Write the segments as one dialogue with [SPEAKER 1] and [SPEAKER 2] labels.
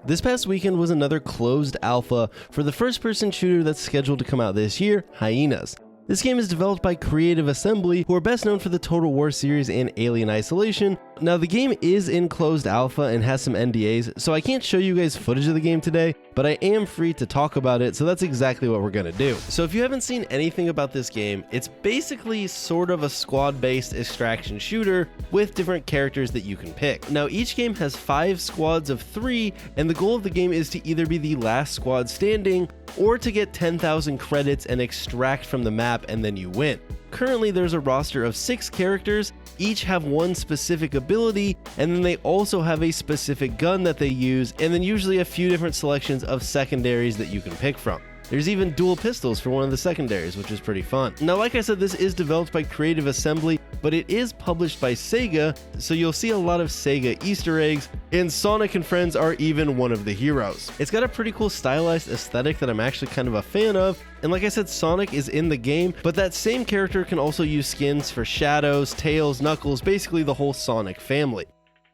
[SPEAKER 1] This past weekend was another closed alpha for the first-person shooter that's scheduled to come out this year, Hyenas. This game is developed by Creative Assembly, who are best known for the Total War series and Alien Isolation. Now, the game is in closed alpha and has some NDAs, so I can't show you guys footage of the game today, but I am free to talk about it, so that's exactly what we're gonna do. So if you haven't seen anything about this game, it's basically sort of a squad-based extraction shooter with different characters that you can pick. Now, each game has 5 squads of 3, and the goal of the game is to either be the last squad standing, or to get 10,000 credits and extract from the map, and then you win. Currently, there's a roster of 6 characters, each have one specific ability, and then they also have a specific gun that they use, and then usually a few different selections of secondaries that you can pick from. There's even dual pistols for one of the secondaries, which is pretty fun. Now, like I said, this is developed by Creative Assembly, but it is published by SEGA, so you'll see a lot of SEGA Easter eggs, and Sonic and friends are even one of the heroes. It's got a pretty cool stylized aesthetic that I'm actually kind of a fan of, and like I said, Sonic is in the game, but that same character can also use skins for Shadows, Tails, Knuckles, basically the whole Sonic family.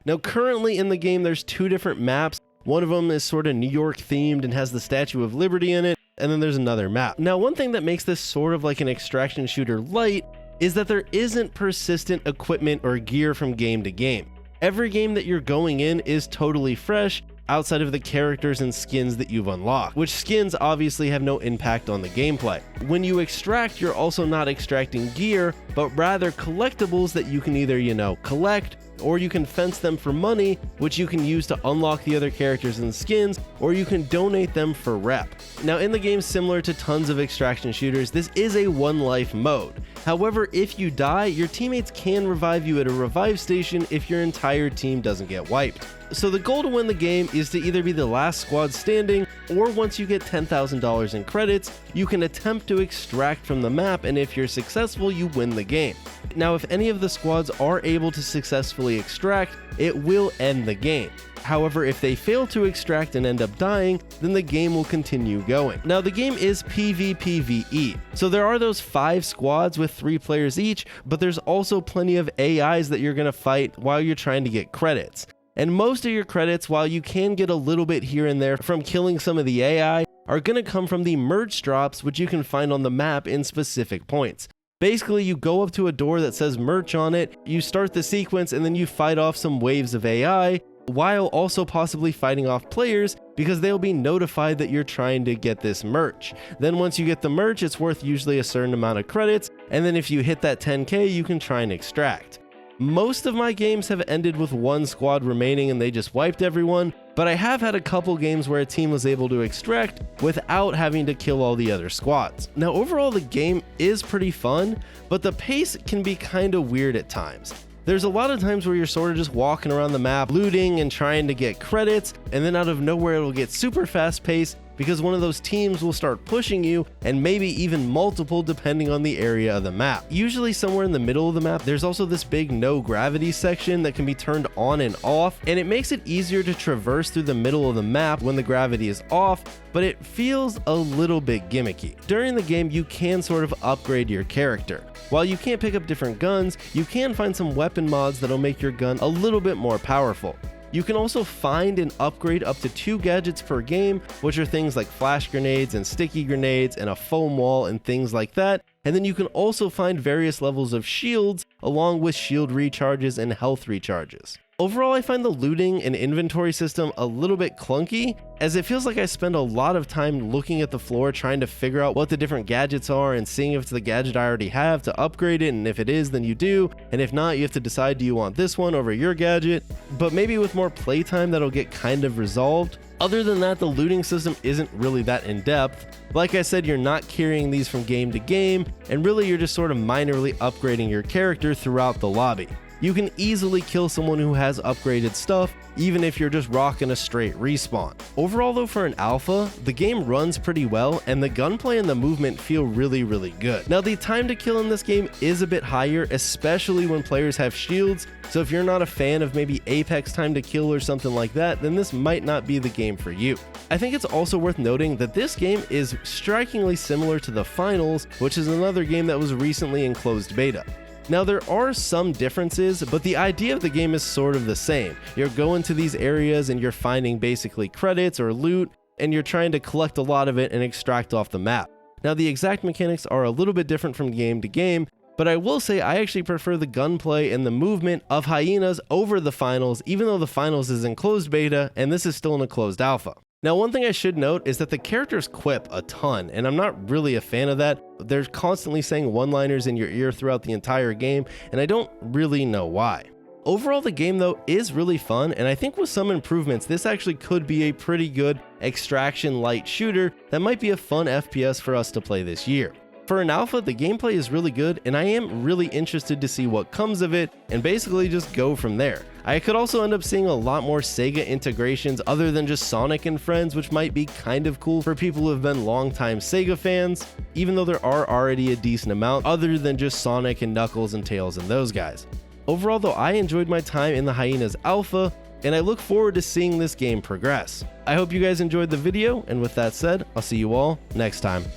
[SPEAKER 1] Now, currently in the game, there's 2 different maps. One of them is sort of New York themed and has the Statue of Liberty in it, and then there's another map. Now, one thing that makes this sort of like an extraction shooter light is that there isn't persistent equipment or gear from game to game. Every game that you're going in is totally fresh outside of the characters and skins that you've unlocked, which skins obviously have no impact on the gameplay. When you extract, you're also not extracting gear, but rather collectibles that you can either, collect, or you can fence them for money, which you can use to unlock the other characters and skins, or you can donate them for rep. Now, in the game, similar to tons of extraction shooters, this is a one life mode. However, if you die, your teammates can revive you at a revive station if your entire team doesn't get wiped. So the goal to win the game is to either be the last squad standing, or once you get $10,000 in credits, you can attempt to extract from the map, and if you're successful, you win the game. Now, if any of the squads are able to successfully extract, it will end the game. However, if they fail to extract and end up dying, then the game will continue going. Now, the game is PvPvE, so there are those 5 squads with 3 players each, but there's also plenty of AIs that you're going to fight while you're trying to get credits. And most of your credits, while you can get a little bit here and there from killing some of the AI, are going to come from the merch drops, which you can find on the map in specific points. Basically, you go up to a door that says merch on it, you start the sequence, and then you fight off some waves of AI, while also possibly fighting off players, because they'll be notified that you're trying to get this merch. Then once you get the merch, it's worth usually a certain amount of credits, and then if you hit that 10k, you can try and extract. Most of my games have ended with 1 squad remaining and they just wiped everyone, but I have had a couple games where a team was able to extract without having to kill all the other squads. Now, overall, the game is pretty fun, but the pace can be kind of weird at times. There's a lot of times where you're sort of just walking around the map, looting and trying to get credits, and then out of nowhere it'll get super fast paced because one of those teams will start pushing you, and maybe even multiple depending on the area of the map. Usually somewhere in the middle of the map, there's also this big no gravity section that can be turned on and off, and it makes it easier to traverse through the middle of the map when the gravity is off, but it feels a little bit gimmicky. During the game, you can sort of upgrade your character. While you can't pick up different guns, you can find some weapon mods that'll make your gun a little bit more powerful. You can also find and upgrade up to 2 gadgets per game, which are things like flash grenades and sticky grenades and a foam wall and things like that. And then you can also find various levels of shields along with shield recharges and health recharges. Overall, I find the looting and inventory system a little bit clunky, as it feels like I spend a lot of time looking at the floor trying to figure out what the different gadgets are and seeing if it's the gadget I already have to upgrade it, and if it is, then you do, and if not, you have to decide, do you want this one over your gadget? But maybe with more playtime that'll get kind of resolved. Other than that, the looting system isn't really that in-depth. Like I said, you're not carrying these from game to game, and really you're just sort of minorly upgrading your character throughout the lobby. You can easily kill someone who has upgraded stuff, even if you're just rocking a straight respawn. Overall though, for an alpha, the game runs pretty well, and the gunplay and the movement feel really good. Now, the time to kill in this game is a bit higher, especially when players have shields, so if you're not a fan of maybe Apex time to kill or something like that, then this might not be the game for you. I think it's also worth noting that this game is strikingly similar to the Finals, which is another game that was recently in closed beta. Now there are some differences, but the idea of the game is sort of the same. You're going to these areas and you're finding basically credits or loot, and you're trying to collect a lot of it and extract off the map. Now the exact mechanics are a little bit different from game to game, but I will say I actually prefer the gunplay and the movement of Hyenas over the finals, even though the finals is in closed beta and this is still in a closed alpha. Now, one thing I should note is that the characters quip a ton, and I'm not really a fan of that. They're constantly saying one-liners in your ear throughout the entire game, and I don't really know why. Overall, the game though is really fun, and I think with some improvements, this actually could be a pretty good extraction light shooter that might be a fun FPS for us to play this year. For an alpha, the gameplay is really good, and I am really interested to see what comes of it and basically just go from there. I could also end up seeing a lot more SEGA integrations other than just Sonic and Friends, which might be kind of cool for people who have been longtime SEGA fans, even though there are already a decent amount other than just Sonic and Knuckles and Tails and those guys. Overall though, I enjoyed my time in the Hyenas alpha, and I look forward to seeing this game progress. I hope you guys enjoyed the video, and with that said, I'll see you all next time.